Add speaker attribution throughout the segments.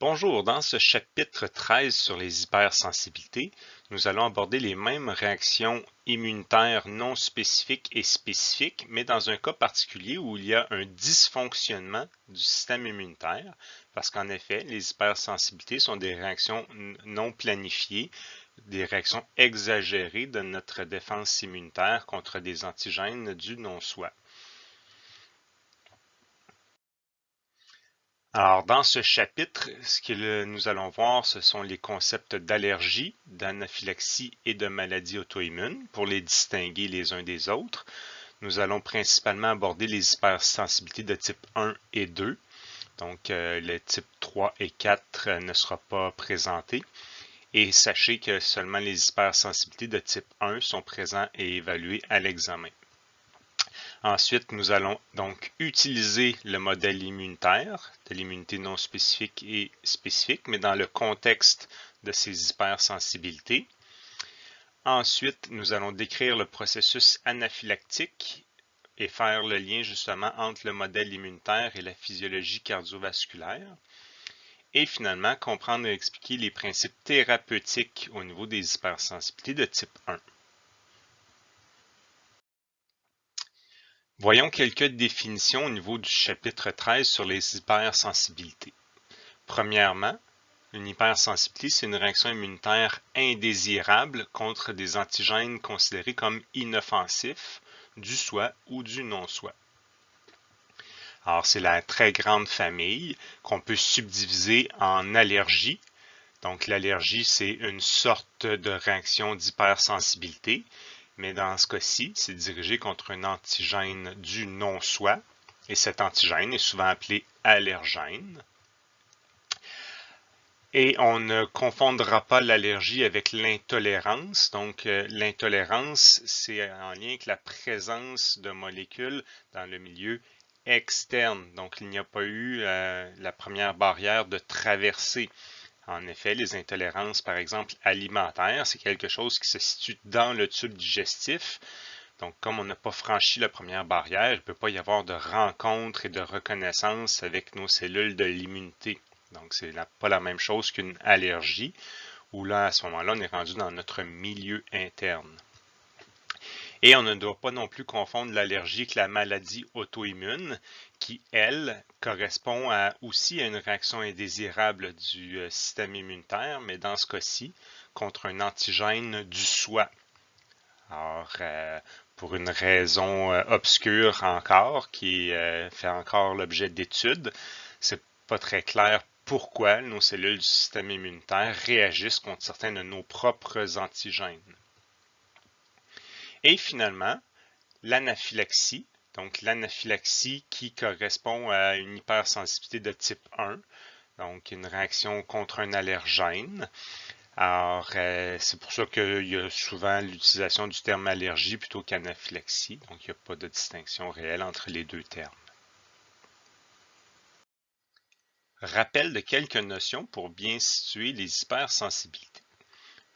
Speaker 1: Bonjour, dans ce chapitre 13 sur les hypersensibilités, nous allons aborder les mêmes réactions immunitaires non spécifiques et spécifiques, mais dans un cas particulier où il y a un dysfonctionnement du système immunitaire, parce qu'en effet, les hypersensibilités sont des réactions non planifiées, des réactions exagérées de notre défense immunitaire contre des antigènes du non-soi. Alors, dans ce chapitre, ce que nous allons voir, ce sont les concepts d'allergie, d'anaphylaxie et de maladie auto-immune pour les distinguer les uns des autres. Nous allons principalement aborder les hypersensibilités de type 1 et 2. Donc, le type 3 et 4 ne sera pas présenté. Et sachez que seulement les hypersensibilités de type 1 sont présents et évalués à l'examen. Ensuite, nous allons donc utiliser le modèle immunitaire de l'immunité non spécifique et spécifique, mais dans le contexte de ces hypersensibilités. Ensuite, nous allons décrire le processus anaphylactique et faire le lien justement entre le modèle immunitaire et la physiologie cardiovasculaire. Et finalement, comprendre et expliquer les principes thérapeutiques au niveau des hypersensibilités de type 1. Voyons quelques définitions au niveau du chapitre 13 sur les hypersensibilités. Premièrement, une hypersensibilité, c'est une réaction immunitaire indésirable contre des antigènes considérés comme inoffensifs, du soi ou du non-soi. Alors, c'est la très grande famille qu'on peut subdiviser en allergies. Donc, l'allergie, c'est une sorte de réaction d'hypersensibilité. Mais dans ce cas-ci, c'est dirigé contre un antigène du non-soi, et cet antigène est souvent appelé allergène. Et on ne confondra pas l'allergie avec l'intolérance. Donc, l'intolérance, c'est en lien avec la présence de molécules dans le milieu externe. Donc, il n'y a pas eu la première barrière de traversée. En effet, les intolérances, par exemple, alimentaires, c'est quelque chose qui se situe dans le tube digestif. Donc, comme on n'a pas franchi la première barrière, il ne peut pas y avoir de rencontre et de reconnaissance avec nos cellules de l'immunité. Donc, c'est pas la même chose qu'une allergie, où là, à ce moment-là, on est rendu dans notre milieu interne. Et on ne doit pas non plus confondre l'allergie avec la maladie auto-immune, qui, elle, correspond aussi à une réaction indésirable du système immunitaire, mais dans ce cas-ci, contre un antigène du soi. Alors, pour une raison obscure encore, qui fait encore l'objet d'études, c'est pas très clair pourquoi nos cellules du système immunitaire réagissent contre certains de nos propres antigènes. Et finalement, l'anaphylaxie, donc l'anaphylaxie qui correspond à une hypersensibilité de type 1, donc une réaction contre un allergène. Alors, c'est pour ça qu'il y a souvent l'utilisation du terme allergie plutôt qu'anaphylaxie, donc il n'y a pas de distinction réelle entre les deux termes. Rappel de quelques notions pour bien situer les hypersensibilités.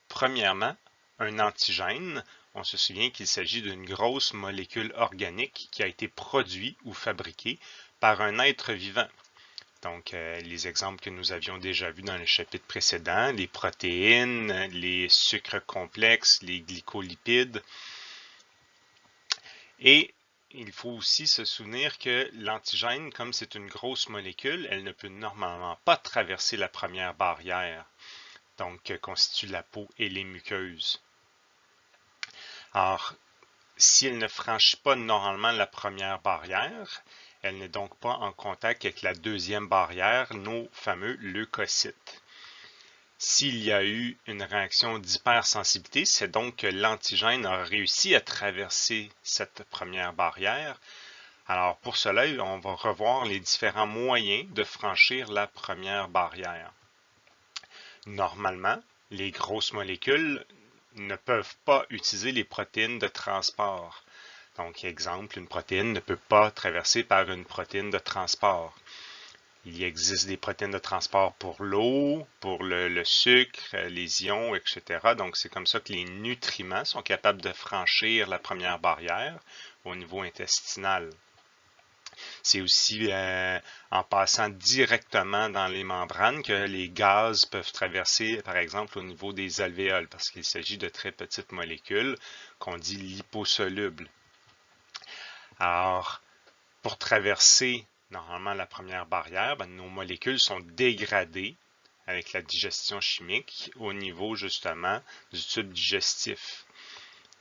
Speaker 1: Premièrement, un antigène, on se souvient qu'il s'agit d'une grosse molécule organique qui a été produite ou fabriquée par un être vivant. Donc, les exemples que nous avions déjà vus dans le chapitre précédent, les protéines, les sucres complexes, les glycolipides. Et il faut aussi se souvenir que l'antigène, comme c'est une grosse molécule, elle ne peut normalement pas traverser la première barrière, donc que constitue la peau et les muqueuses. Alors, si elle ne franchit pas normalement la première barrière, elle n'est donc pas en contact avec la deuxième barrière, nos fameux leucocytes. S'il y a eu une réaction d'hypersensibilité, c'est donc que l'antigène a réussi à traverser cette première barrière. Alors pour cela, on va revoir les différents moyens de franchir la première barrière. Normalement, les grosses molécules ne peuvent pas utiliser les protéines de transport. Donc, exemple, une protéine ne peut pas traverser par une protéine de transport. Il existe des protéines de transport pour l'eau, pour le sucre, les ions, etc. Donc, c'est comme ça que les nutriments sont capables de franchir la première barrière au niveau intestinal. C'est aussi en passant directement dans les membranes que les gaz peuvent traverser, par exemple, au niveau des alvéoles, parce qu'il s'agit de très petites molécules qu'on dit liposolubles. Alors, pour traverser normalement la première barrière, nos molécules sont dégradées avec la digestion chimique au niveau justement du tube digestif.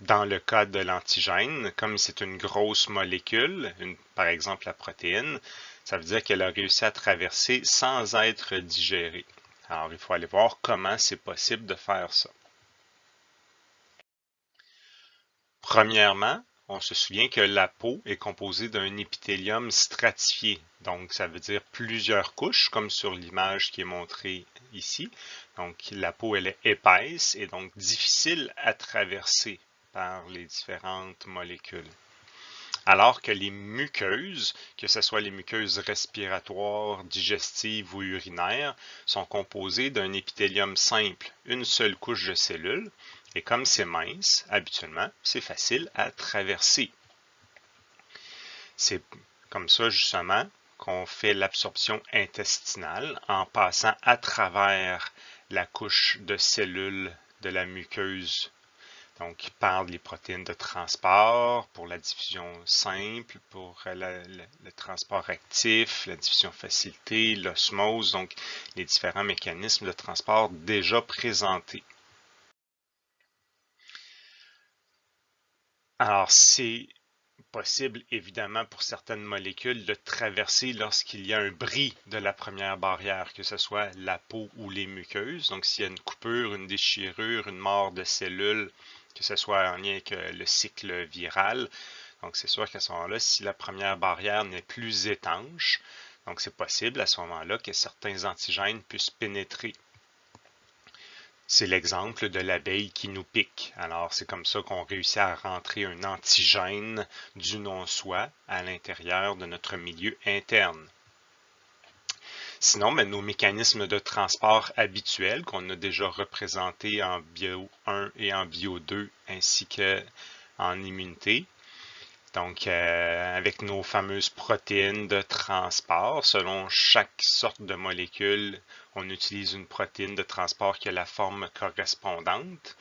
Speaker 1: Dans le cas de l'antigène, comme c'est une grosse molécule, par exemple la protéine, ça veut dire qu'elle a réussi à traverser sans être digérée. Alors, il faut aller voir comment c'est possible de faire ça. Premièrement, on se souvient que la peau est composée d'un épithélium stratifié. Donc, ça veut dire plusieurs couches, comme sur l'image qui est montrée ici. Donc, la peau, elle est épaisse et donc difficile à traverser par les différentes molécules. Alors que les muqueuses, que ce soit les muqueuses respiratoires, digestives ou urinaires, sont composées d'un épithélium simple, une seule couche de cellules, et comme c'est mince, habituellement, c'est facile à traverser. C'est comme ça, justement, qu'on fait l'absorption intestinale en passant à travers la couche de cellules de la muqueuse. Donc, par les protéines de transport, pour la diffusion simple, pour le transport actif, la diffusion facilitée, l'osmose, donc les différents mécanismes de transport déjà présentés. Alors, c'est possible, évidemment, pour certaines molécules de traverser lorsqu'il y a un bris de la première barrière, que ce soit la peau ou les muqueuses. Donc, s'il y a une coupure, une déchirure, une mort de cellules, que ce soit en lien avec le cycle viral. Donc, c'est sûr qu'à ce moment-là, si la première barrière n'est plus étanche, donc c'est possible à ce moment-là que certains antigènes puissent pénétrer. C'est l'exemple de l'abeille qui nous pique. Alors, c'est comme ça qu'on réussit à rentrer un antigène du non-soi à l'intérieur de notre milieu interne. Sinon, nos mécanismes de transport habituels qu'on a déjà représentés en bio 1 et en bio 2 ainsi qu'en immunité. Donc, avec nos fameuses protéines de transport, selon chaque sorte de molécule, on utilise une protéine de transport qui a la forme correspondante.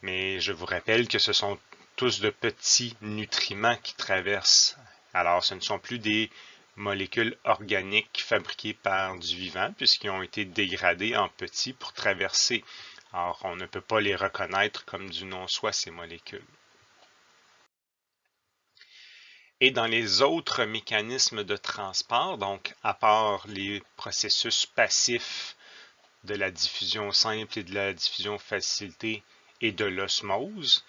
Speaker 1: Mais je vous rappelle que ce sont tous de petits nutriments qui traversent. Alors, ce ne sont plus des molécules organiques fabriquées par du vivant, puisqu'ils ont été dégradés en petits pour traverser. Alors, on ne peut pas les reconnaître comme du non-soi, ces molécules. Et dans les autres mécanismes de transport, donc à part les processus passifs de la diffusion simple et de la diffusion facilitée et de l'osmose,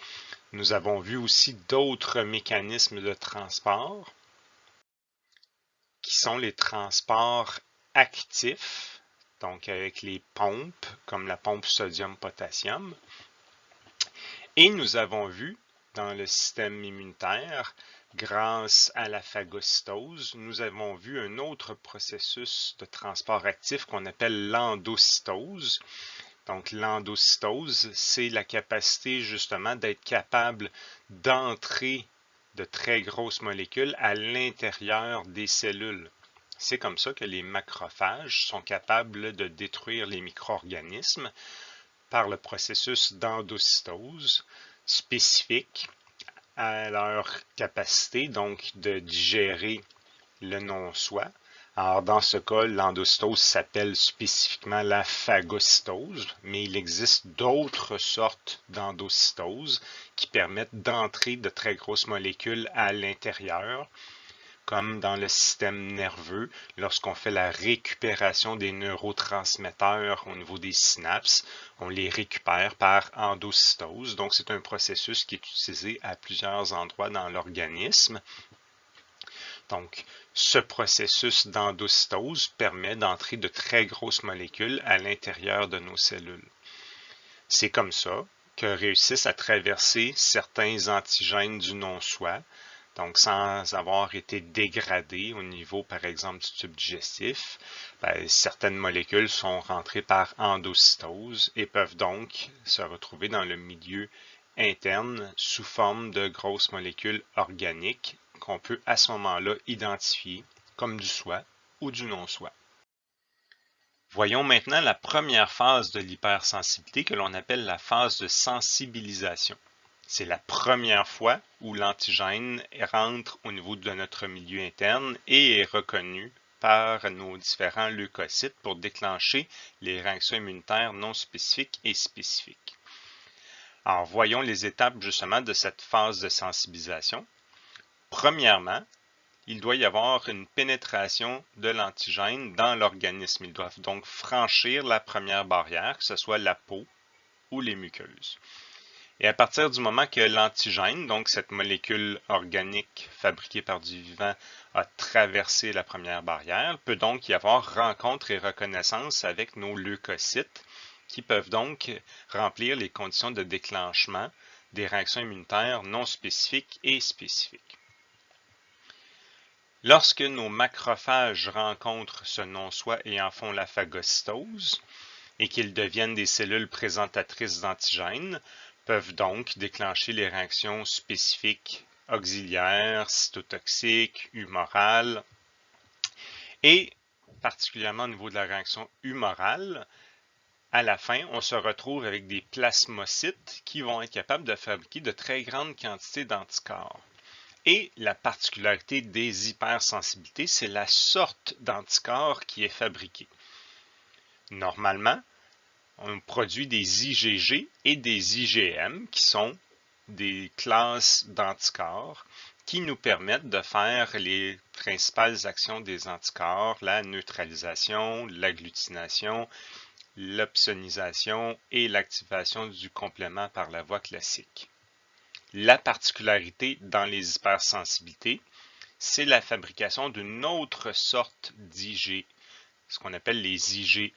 Speaker 1: nous avons vu aussi d'autres mécanismes de transport qui sont les transports actifs, donc avec les pompes, comme la pompe sodium-potassium. Et nous avons vu dans le système immunitaire, grâce à la phagocytose, nous avons vu un autre processus de transport actif qu'on appelle l'endocytose. Donc, l'endocytose, c'est la capacité justement d'être capable d'entrer de très grosses molécules à l'intérieur des cellules. C'est comme ça que les macrophages sont capables de détruire les micro-organismes par le processus d'endocytose spécifique à leur capacité donc de digérer le non-soi. Alors, dans ce cas, l'endocytose s'appelle spécifiquement la phagocytose, mais il existe d'autres sortes d'endocytose qui permettent d'entrer de très grosses molécules à l'intérieur, comme dans le système nerveux, lorsqu'on fait la récupération des neurotransmetteurs au niveau des synapses, on les récupère par endocytose. Donc, c'est un processus qui est utilisé à plusieurs endroits dans l'organisme. Donc, ce processus d'endocytose permet d'entrer de très grosses molécules à l'intérieur de nos cellules. C'est comme ça que réussissent à traverser certains antigènes du non-soi, donc sans avoir été dégradés au niveau, par exemple, du tube digestif. Certaines molécules sont rentrées par endocytose et peuvent donc se retrouver dans le milieu interne sous forme de grosses molécules organiques qu'on peut à ce moment-là identifier comme du soi ou du non-soi. Voyons maintenant la première phase de l'hypersensibilité que l'on appelle la phase de sensibilisation. C'est la première fois où l'antigène rentre au niveau de notre milieu interne et est reconnu par nos différents leucocytes pour déclencher les réactions immunitaires non spécifiques et spécifiques. Alors, voyons les étapes justement de cette phase de sensibilisation. Premièrement, il doit y avoir une pénétration de l'antigène dans l'organisme. Ils doivent donc franchir la première barrière, que ce soit la peau ou les muqueuses. Et à partir du moment que l'antigène, donc cette molécule organique fabriquée par du vivant, a traversé la première barrière, peut donc y avoir rencontre et reconnaissance avec nos leucocytes qui peuvent donc remplir les conditions de déclenchement des réactions immunitaires non spécifiques et spécifiques. Lorsque nos macrophages rencontrent ce non-soi et en font la phagocytose, et qu'ils deviennent des cellules présentatrices d'antigènes, peuvent donc déclencher les réactions spécifiques auxiliaires, cytotoxiques, humorales. Et particulièrement au niveau de la réaction humorale, à la fin, on se retrouve avec des plasmocytes qui vont être capables de fabriquer de très grandes quantités d'anticorps. Et la particularité des hypersensibilités, c'est la sorte d'anticorps qui est fabriquée. Normalement, on produit des IgG et des IgM qui sont des classes d'anticorps qui nous permettent de faire les principales actions des anticorps, la neutralisation, l'agglutination, l'opsonisation et l'activation du complément par la voie classique. La particularité dans les hypersensibilités, c'est la fabrication d'une autre sorte d'IgE, ce qu'on appelle les IgE.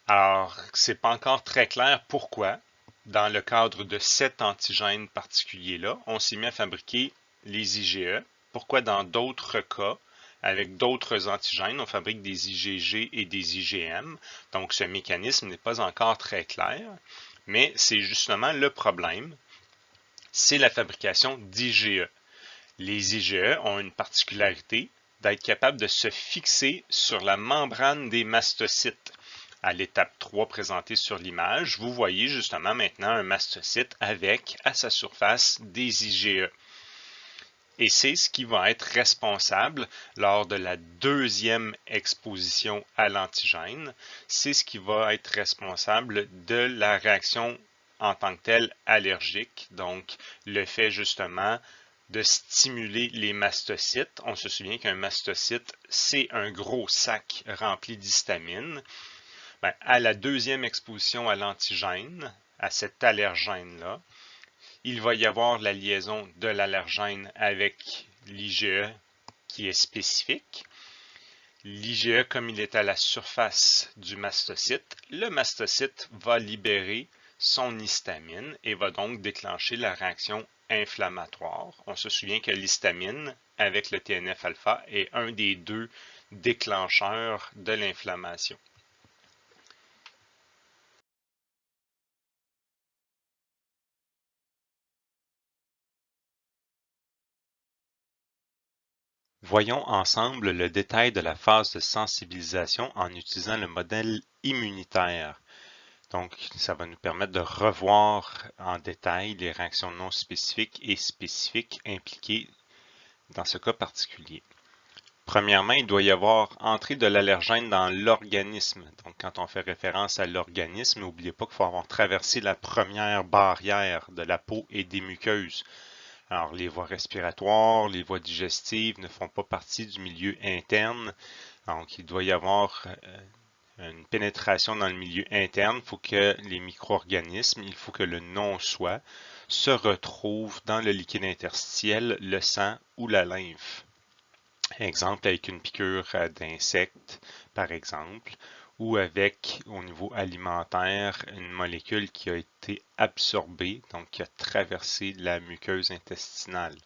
Speaker 1: Alors, c'est pas encore très clair pourquoi, dans le cadre de cet antigène particulier-là, on s'est mis à fabriquer les IgE. Pourquoi dans d'autres cas, avec d'autres antigènes, on fabrique des IgG et des IgM. Donc, ce mécanisme n'est pas encore très clair, mais c'est justement le problème. C'est la fabrication d'IgE. Les IgE ont une particularité d'être capables de se fixer sur la membrane des mastocytes. À l'étape 3 présentée sur l'image, vous voyez justement maintenant un mastocyte avec à sa surface des IgE. Et c'est ce qui va être responsable lors de la deuxième exposition à l'antigène. C'est ce qui va être responsable de la réaction en tant que telle allergique. Donc, le fait justement de stimuler les mastocytes. On se souvient qu'un mastocyte, c'est un gros sac rempli d'histamine. À la deuxième exposition à l'antigène, à cet allergène-là, il va y avoir la liaison de l'allergène avec l'IgE qui est spécifique. L'IgE, comme il est à la surface du mastocyte, le mastocyte va libérer son histamine et va donc déclencher la réaction inflammatoire. On se souvient que l'histamine, avec le TNF-alpha, est un des deux déclencheurs de l'inflammation. Voyons ensemble le détail de la phase de sensibilisation en utilisant le modèle immunitaire. Donc, ça va nous permettre de revoir en détail les réactions non spécifiques et spécifiques impliquées dans ce cas particulier. Premièrement, il doit y avoir entrée de l'allergène dans l'organisme. Donc, quand on fait référence à l'organisme, n'oubliez pas qu'il faut avoir traversé la première barrière de la peau et des muqueuses. Alors, les voies respiratoires, les voies digestives ne font pas partie du milieu interne. Donc, il doit y avoir une pénétration dans le milieu interne. Il faut que les micro-organismes, il faut que le non-soi se retrouve dans le liquide interstitiel, le sang ou la lymphe. Exemple avec une piqûre d'insecte, par exemple, ou avec, au niveau alimentaire, une molécule qui a été absorbée, donc qui a traversé la muqueuse intestinale.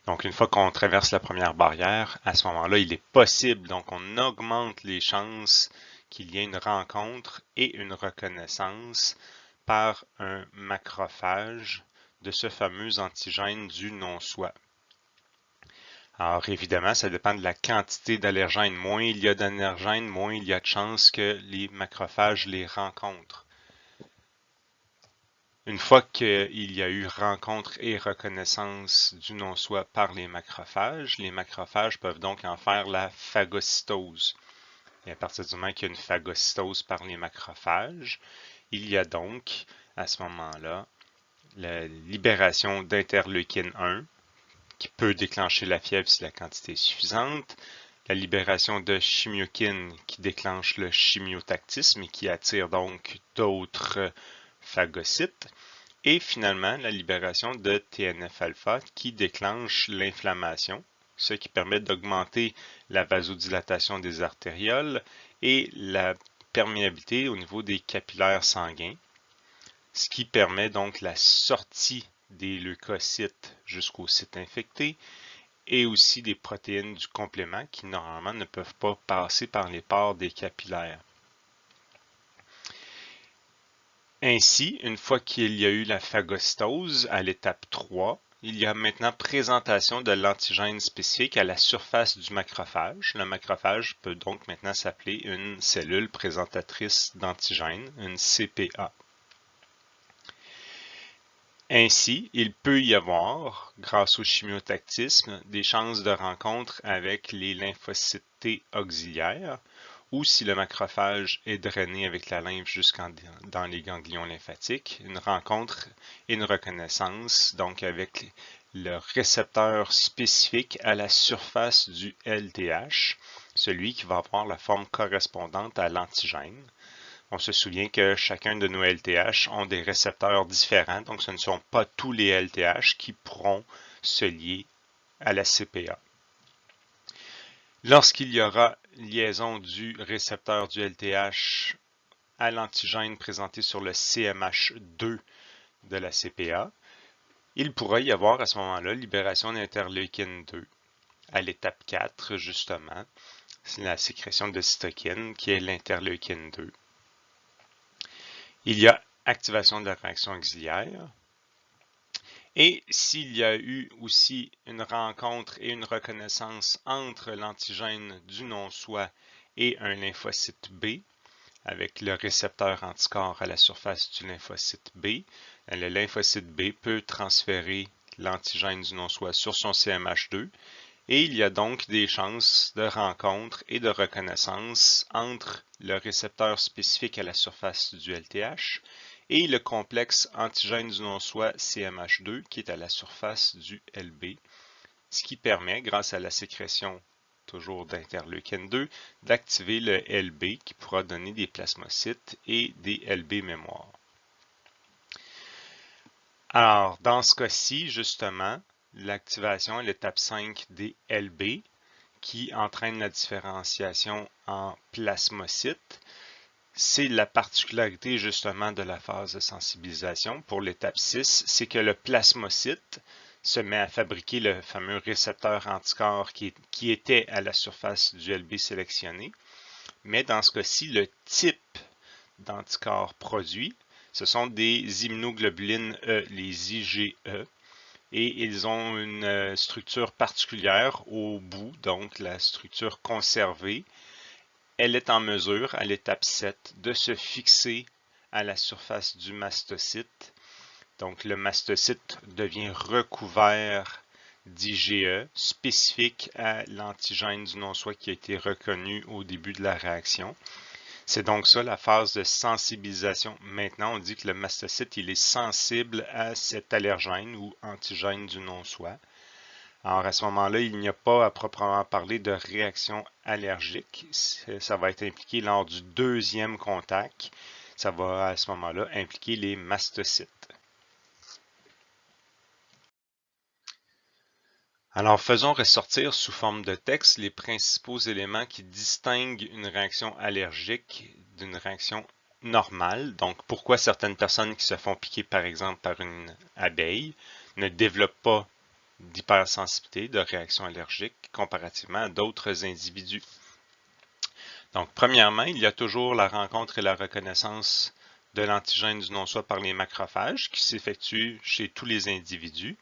Speaker 1: Donc, une fois qu'on traverse la première barrière, à ce moment-là, il est possible, donc on augmente les chances qu'il y ait une rencontre et une reconnaissance par un macrophage de ce fameux antigène du non-soi. Alors évidemment, ça dépend de la quantité d'allergènes. Moins il y a d'allergènes, moins il y a de chances que les macrophages les rencontrent. Une fois qu'il y a eu rencontre et reconnaissance du non-soi par les macrophages peuvent donc en faire la phagocytose. Et à partir du moment qu'il y a une phagocytose par les macrophages, il y a donc, à ce moment-là, la libération d'interleukine 1, qui peut déclencher la fièvre si la quantité est suffisante, la libération de chimiokine qui déclenche le chimiotactisme et qui attire donc d'autres phagocytes, et finalement la libération de TNF-alpha qui déclenche l'inflammation, ce qui permet d'augmenter la vasodilatation des artérioles et la perméabilité au niveau des capillaires sanguins, ce qui permet donc la sortie des leucocytes jusqu'au site infecté et aussi des protéines du complément qui normalement ne peuvent pas passer par les pores des capillaires. Ainsi, une fois qu'il y a eu la phagocytose à l'étape 3, il y a maintenant présentation de l'antigène spécifique à la surface du macrophage. Le macrophage peut donc maintenant s'appeler une cellule présentatrice d'antigène, une CPA. Ainsi, il peut y avoir, grâce au chimiotactisme, des chances de rencontre avec les lymphocytes T auxiliaires, ou si le macrophage est drainé avec la lymphe dans les ganglions lymphatiques, une rencontre et une reconnaissance, donc avec le récepteur spécifique à la surface du LTH, celui qui va avoir la forme correspondante à l'antigène. On se souvient que chacun de nos LTH ont des récepteurs différents, donc ce ne sont pas tous les LTH qui pourront se lier à la CPA. Lorsqu'il y aura liaison du récepteur du LTH à l'antigène présenté sur le CMH2 de la CPA, il pourra y avoir à ce moment-là libération d'interleukine 2. À l'étape 4, justement, c'est la sécrétion de cytokine qui est l'interleukine 2. Il y a activation de la réaction auxiliaire. Et s'il y a eu aussi une rencontre et une reconnaissance entre l'antigène du non-soi et un lymphocyte B, avec le récepteur anticorps à la surface du lymphocyte B, le lymphocyte B peut transférer l'antigène du non-soi sur son CMH2 et il y a donc des chances de rencontre et de reconnaissance entre le récepteur spécifique à la surface du LTH et le complexe antigène du non-soi CMH2 qui est à la surface du LB, ce qui permet, grâce à la sécrétion toujours d'interleukine 2, d'activer le LB qui pourra donner des plasmocytes et des LB mémoire. Alors, dans ce cas-ci, justement, l'activation à l'étape 5 des LB qui entraîne la différenciation en plasmocytes. C'est la particularité justement de la phase de sensibilisation pour l'étape 6, c'est que le plasmocyte se met à fabriquer le fameux récepteur anticorps qui était à la surface du LB sélectionné. Mais dans ce cas-ci, le type d'anticorps produit, ce sont des immunoglobulines E, les IgE, et ils ont une structure particulière au bout, donc la structure conservée. Elle est en mesure, à l'étape 7, de se fixer à la surface du mastocyte. Donc le mastocyte devient recouvert d'IgE spécifique à l'antigène du non-soi qui a été reconnu au début de la réaction. C'est donc ça la phase de sensibilisation. Maintenant, on dit que le mastocyte il est sensible à cet allergène ou antigène du non-soi. Alors à ce moment-là, il n'y a pas à proprement parler de réaction allergique. Ça va être impliqué lors du deuxième contact. Ça va à ce moment-là impliquer les mastocytes. Alors faisons ressortir sous forme de texte les principaux éléments qui distinguent une réaction allergique d'une réaction normale. Donc pourquoi certaines personnes qui se font piquer par exemple par une abeille ne développent pas d'hypersensibilité, de réaction allergique, comparativement à d'autres individus. Donc, premièrement, il y a toujours la rencontre et la reconnaissance de l'antigène du non-soi par les macrophages qui s'effectue chez tous les individus.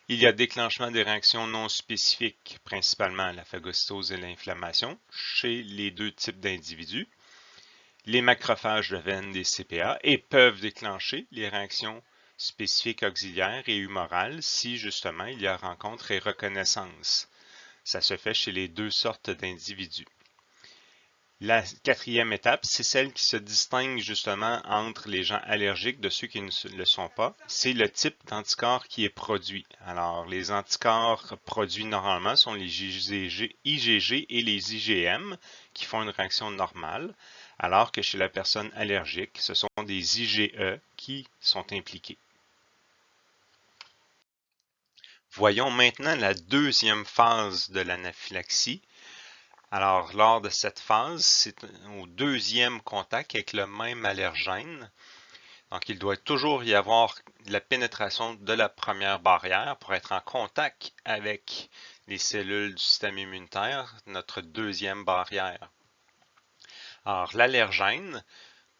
Speaker 1: Il y a déclenchement des réactions non spécifiques, principalement la phagocytose et l'inflammation, chez les deux types d'individus. Les macrophages deviennent des CPA et peuvent déclencher les réactions spécifiques auxiliaires et humorales si justement il y a rencontre et reconnaissance. Ça se fait chez les deux sortes d'individus. La quatrième étape, c'est celle qui se distingue justement entre les gens allergiques de ceux qui ne le sont pas. C'est le type d'anticorps qui est produit. Alors, les anticorps produits normalement sont les IgG et les IgM qui font une réaction normale, alors que chez la personne allergique, ce sont des IgE qui sont impliqués. Voyons maintenant la deuxième phase de l'anaphylaxie. Alors, lors de cette phase, c'est au deuxième contact avec le même allergène. Donc, il doit toujours y avoir la pénétration de la première barrière pour être en contact avec les cellules du système immunitaire, notre deuxième barrière. Alors, l'allergène,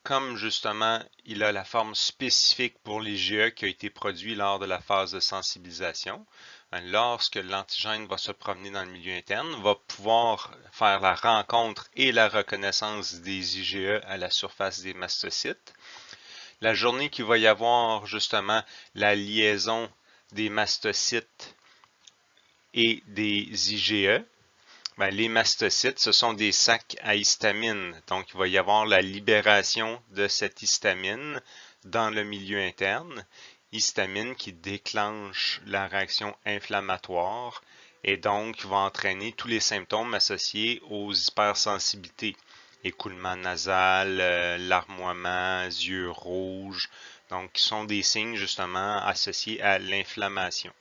Speaker 1: comme justement il a la forme spécifique pour l'IgE qui a été produit lors de la phase de sensibilisation, lorsque l'antigène va se promener dans le milieu interne, va pouvoir faire la rencontre et la reconnaissance des IgE à la surface des mastocytes. La journée qu'il va y avoir justement la liaison des mastocytes et des IgE, les mastocytes, ce sont des sacs à histamine. Donc, il va y avoir la libération de cette histamine dans le milieu interne. Histamine qui déclenche la réaction inflammatoire et donc va entraîner tous les symptômes associés aux hypersensibilités. Écoulement nasal, larmoiement, yeux rouges, donc qui sont des signes justement associés à l'inflammation.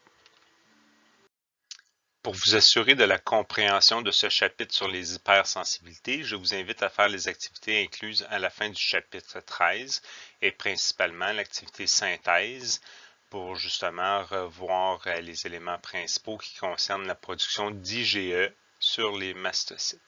Speaker 1: Pour vous assurer de la compréhension de ce chapitre sur les hypersensibilités, je vous invite à faire les activités incluses à la fin du chapitre 13 et principalement l'activité synthèse pour justement revoir les éléments principaux qui concernent la production d'IgE sur les mastocytes.